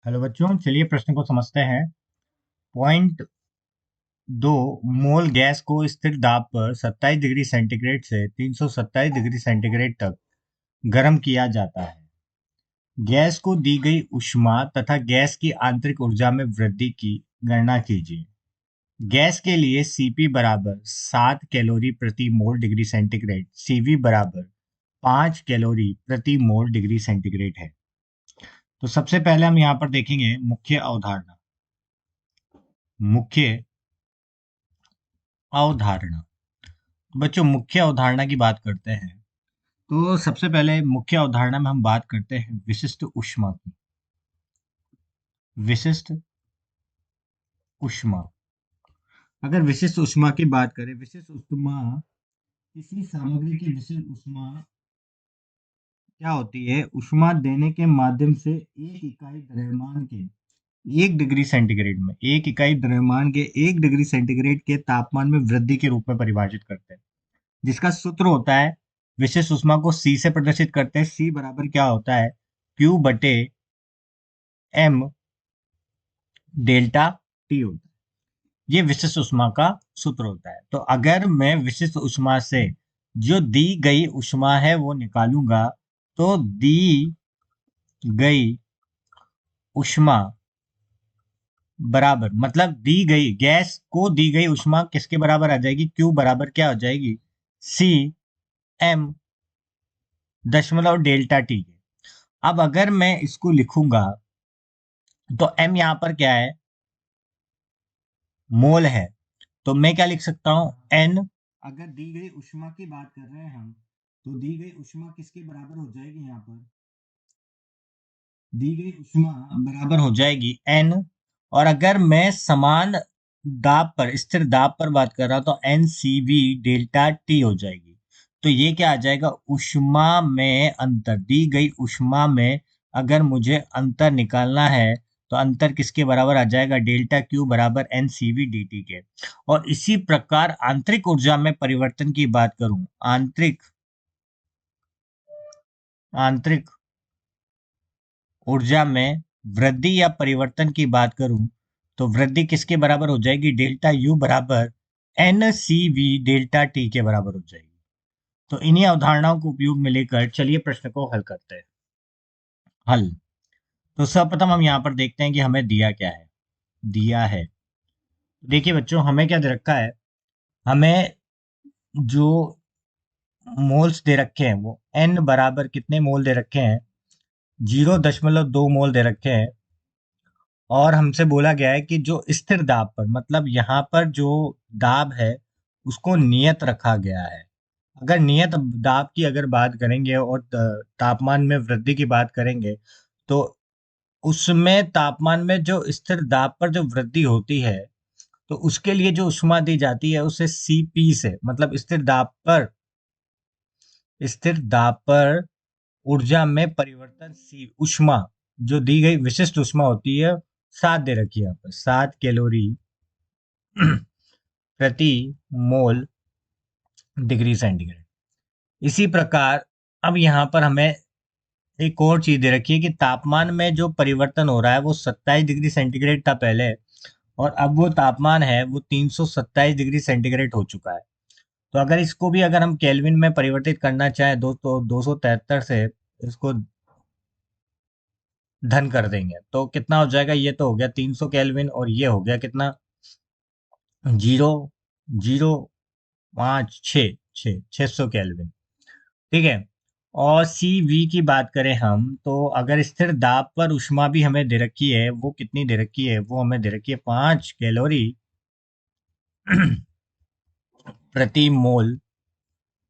Hello बच्चों, चलिए प्रश्न को समझते हैं। पॉइंट 2। मोल गैस को स्थिर दाब पर 27 डिग्री सेंटीग्रेड से 327 डिग्री सेंटीग्रेड तक गर्म किया जाता है। गैस को दी गई ऊष्मा तथा गैस की आंतरिक ऊर्जा में वृद्धि की गणना कीजिए। गैस के लिए Cp बराबर 7 कैलोरी प्रति मोल डिग्री सेंटीग्रेड, Cv बराबर 5 कैलोरी प्रति मोल डिग्री सेंटीग्रेड है। तो सबसे पहले हम यहाँ पर देखेंगे मुख्य अवधारणा। मुख्य अवधारणा। बच्चों, मुख्य अवधारणा की बात करते हैं तो सबसे पहले मुख्य अवधारणा में हम बात करते हैं विशिष्ट ऊष्मा की। विशिष्ट ऊष्मा। अगर विशिष्ट ऊष्मा की बात करें, विशिष्ट ऊष्मा किसी सामग्री की विशिष्ट ऊष्मा क्या होती है? ऊष्मा देने के माध्यम से एक इकाई द्रव्यमान के 1 डिग्री सेंटीग्रेड के तापमान में वृद्धि के रूप में परिभाषित करते हैं, जिसका सूत्र होता है, विशिष्ट ऊष्मा को C से प्रदर्शित करते हैं। C बराबर क्या होता है? Q बटे M डेल्टा T होता है। ये विशिष्ट ऊष्मा का सूत्र होता है। तो अगर मैं विशिष्ट ऊष्मा से जो दी गई ऊष्मा है वो निकालूंगा, तो दी गई ऊष्मा बराबर, मतलब दी गई गैस को दी गई ऊष्मा किसके बराबर आ जाएगी? Q बराबर क्या हो जाएगी? C M दशमलव डेल्टा T के। अब अगर मैं इसको लिखूंगा तो M यहाँ पर क्या है? मोल है। तो मैं क्या लिख सकता हूं? N। अगर दी गई ऊष्मा की बात कर रहे हैं हम, तो दी गई ऊष्मा किसके बराबर हो जाएगी? यहाँ पर दी गई ऊष्मा बराबर हो जाएगी N। और अगर मैं समान दाब पर, स्थिर दाब पर बात कर रहा हूं, तो NCV डेल्टा T हो जाएगी। तो ये क्या आ जाएगा? ऊष्मा में अंतर। दी गई ऊष्मा में अगर मुझे अंतर निकालना है तो अंतर किसके बराबर आ जाएगा? डेल्टा Q बराबर NCV dt के। और इसी प्रकार आंतरिक ऊर्जा में परिवर्तन की बात करूं, आंतरिक ऊर्जा में वृद्धि या परिवर्तन की बात करूं, तो वृद्धि किसके बराबर हो जाएगी? डेल्टा यू बराबर NCV डेल्टा टी के बराबर हो जाएगी। तो इन्हीं अवधारणाओं को उपयोग में लेकर चलिए प्रश्न को हल करते हैं। हल। तो सर्वप्रथम हम यहाँ पर देखते हैं कि हमें दिया क्या है। दिया है, देखिए बच्चों, हमें क्या दे रखा है? हमें जो मोल्स दे रखे हैं वो n बराबर कितने मोल दे रखे हैं? 0.2 मोल दे रखे हैं। और हमसे बोला गया है कि जो स्थिर दाब पर, मतलब यहाँ पर जो दाब है उसको नियत रखा गया है। अगर नियत दाब की अगर बात करेंगे और तापमान में वृद्धि की बात करेंगे, तो उसमें तापमान में जो स्थिर दाब पर जो वृद्धि होती है, तो उसके लिए जो ऊष्मा दी जाती है उसे Cp से, मतलब स्थिर दाब पर ऊर्जा में परिवर्तन C ऊष्मा, जो दी गई विशिष्ट ऊष्मा होती है, 7 दे रखी है यहाँ पर, 7 कैलोरी प्रति मोल डिग्री सेंटीग्रेड। इसी प्रकार अब यहाँ पर हमें एक और चीज दे रखी है कि तापमान में जो परिवर्तन हो रहा है वो 27 डिग्री सेंटीग्रेड था पहले, और अब वो तापमान है वो 327 डिग्री सेंटीग्रेड हो चुका है। तो अगर इसको भी अगर हम केल्विन में परिवर्तित करना चाहें, दो तो 273 से इसको धन कर देंगे तो कितना हो जाएगा? ये तो हो गया 300 केल्विन, और ये हो गया कितना? 0.056 केल्विन। ठीक है। और Cv की बात करें हम, तो अगर स्थिर दाब पर ऊष्मा भी हमें दे रखी है, वो कितनी दे रखी है? वो हमें दे रखी है 5 कैलोरी प्रति मोल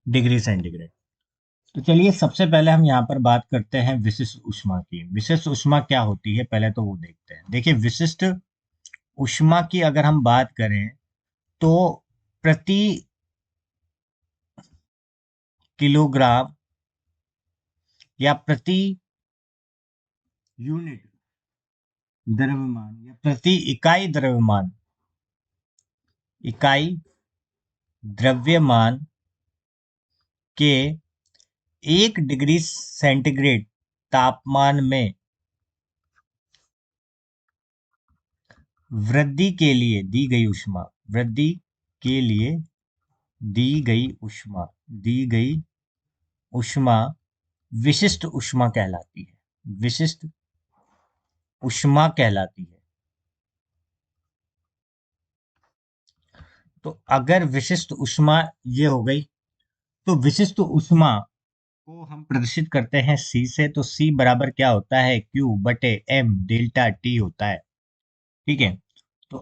डिग्री सेंटीग्रेड। तो चलिए सबसे पहले हम यहाँ पर बात करते हैं विशिष्ट ऊष्मा की। विशिष्ट ऊष्मा क्या होती है पहले तो वो देखते हैं। देखिए, विशिष्ट ऊष्मा की अगर हम बात करें तो प्रति किलोग्राम या प्रति यूनिट द्रव्यमान या प्रति इकाई द्रव्यमान के 1 डिग्री सेंटीग्रेड तापमान में वृद्धि के लिए दी गई ऊष्मा, वृद्धि के लिए दी गई ऊष्मा विशिष्ट ऊष्मा कहलाती है, विशिष्ट ऊष्मा कहलाती है। तो अगर विशिष्ट ऊष्मा ये हो गई, तो विशिष्ट ऊष्मा को हम प्रदर्शित करते हैं C से, तो C बराबर क्या होता है, Q बटे M डेल्टा T होता है। ठीक है, तो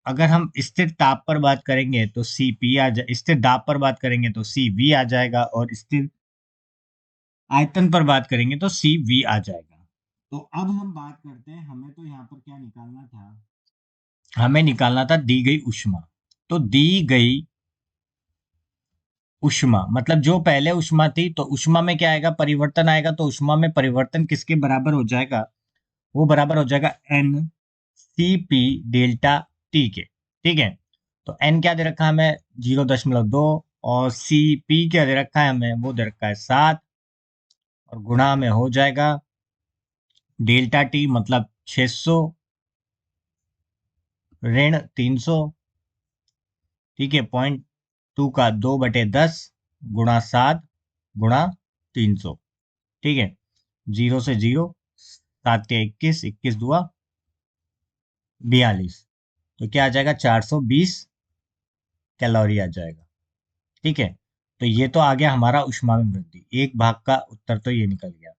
अगर हम स्थिर ताप पर बात करेंगे तो Cp आ जाए, स्थिर दाब पर बात करेंगे तो Cv आ जाएगा, और स्थिर आयतन पर बात करेंगे तो Cv आ जाएगा। तो अब हम बात करते हैं, हमें तो यहाँ पर क्या निकालना था, हमें निकालना था दी गई ऊष्मा। तो दी गई ऊष्मा मतलब जो पहले ऊष्मा थी, तो ऊष्मा में क्या आएगा, परिवर्तन आएगा, तो ऊष्मा में परिवर्तन किसके बराबर हो जाएगा, वो बराबर हो जाएगा N C P delta T के। ठीक है, तो एन क्या दे रखा है हमें, 0.2, और सी पी क्या दे रखा है हमें, वो दे रखा है 7, और गुणा में हो जाएगा डेल्टा टी मतलब 600 ऋण 300। ठीक है, 0.2 का 2/10 गुणा 7 गुणा 300। ठीक है, 0 से 0, 7 के 21, 21 दुआ 42, तो क्या आ जाएगा, 420 कैलोरी आ जाएगा। ठीक है, तो ये तो आ गया हमारा ऊष्मा में वृद्धि, एक भाग का उत्तर तो ये निकल गया।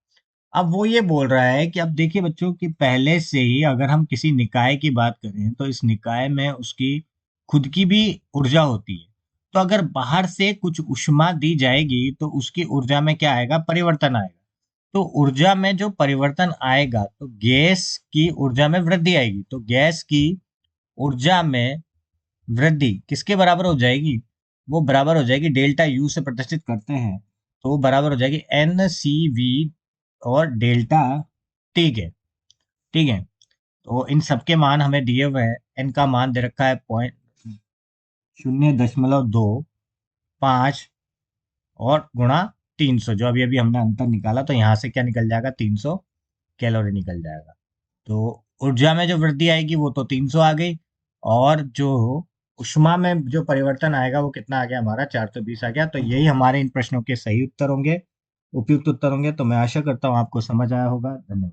अब वो ये बोल रहा है कि अब देखिए बच्चों कि पहले से ही अगर हम किसी निकाय की बात करें तो इस निकाय में उसकी खुद की भी ऊर्जा होती है। तो अगर बाहर से कुछ ऊष्मा दी जाएगी तो उसकी ऊर्जा में क्या आएगा, परिवर्तन आएगा। तो ऊर्जा में जो परिवर्तन आएगा तो गैस की ऊर्जा में वृद्धि आएगी, तो गैस की ऊर्जा में वृद्धि किसके बराबर हो जाएगी, वो बराबर हो जाएगी डेल्टा यू से प्रतिष्ठित करते हैं, तो वो बराबर हो जाएगी एन सी वी और डेल्टा टी के। ठीक है, तो इन सबके मान हमें दिए हुए हैं, एन का मान दे रखा है 0.25 और गुणा 300, जो अभी अभी हमने अंतर निकाला, तो यहाँ से क्या निकल जाएगा, 300 कैलोरी निकल जाएगा। तो ऊर्जा में जो वृद्धि आएगी वो तो 300 आ गई, और जो ऊष्मा में जो परिवर्तन आएगा वो कितना आ गया हमारा, 420 आ गया। तो यही हमारे इन प्रश्नों के सही उत्तर होंगे, उपयुक्त उत्तर होंगे। तो मैं आशा करता हूँ आपको समझ आया होगा। धन्यवाद।